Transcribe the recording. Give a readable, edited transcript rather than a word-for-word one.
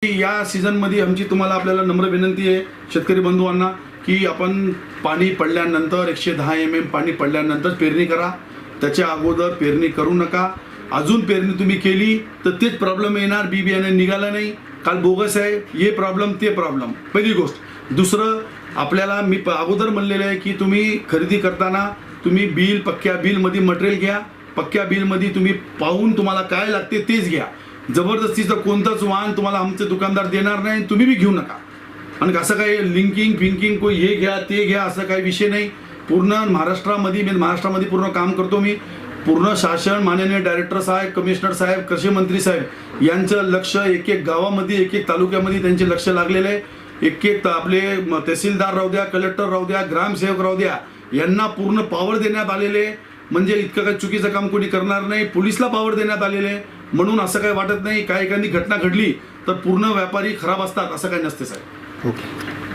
या सीझनमध्ये आमची तुम्हाला आपल्याला नम्र विनंती आहे शेतकरी बंधूंना की आपण पाणी पडल्यानंतर 110 mm पाणी पडल्यानंतर पेरणी करा. त्याच्या अगोदर पेरणी करू नका. अजून पेरणी तुम्ही केली तर तेच प्रॉब्लेम येणार. बी बियाणे निघालं नाही, काल बोगस आहे, हे प्रॉब्लेम ते प्रॉब्लेम. पहिली गोष्ट. दुसरं, आपल्याला मी अगोदर म्हणलेलं आहे की तुम्ही खरेदी करताना तुम्ही बिल, पक्क्या बिलमध्ये मटेरियल घ्या. पक्क्या बिलमध्ये तुम्ही पाहून तुम्हाला काय लागते तेच घ्या. जबरदस्तीचं कोणतंच वाहन तुम्हाला आमचे दुकानदार देणार नाही, तुम्ही बी घेऊ नका. आणि असं काही लिंकिंग फिंकिंग कोई हे घ्या ते घ्या असं काही विषय नाही. पूर्ण महाराष्ट्रामध्ये पूर्ण काम करतो मी. पूर्ण शासन, माननीय डायरेक्टर साहेब, कमिशनर साहेब, कृषी मंत्री साहेब यांचं लक्ष एक एक गावामध्ये, एक एक तालुक्यामध्ये त्यांचे लक्ष लागलेलं आहे. एक एक आपले तहसीलदार राहू द्या, कलेक्टर राहू द्या, ग्रामसेवक राहू द्या, यांना पूर्ण पॉवर देण्यात आलेले. म्हणजे इतकं काही चुकीचं काम कोणी करणार नाही. पोलिसला पॉवर देण्यात आलेले. म्हणून असं काही वाटत नाही. काही एखादी घटना घडली तर पूर्ण व्यापारी खराब असतात असं काही नसते साहेब. ओके.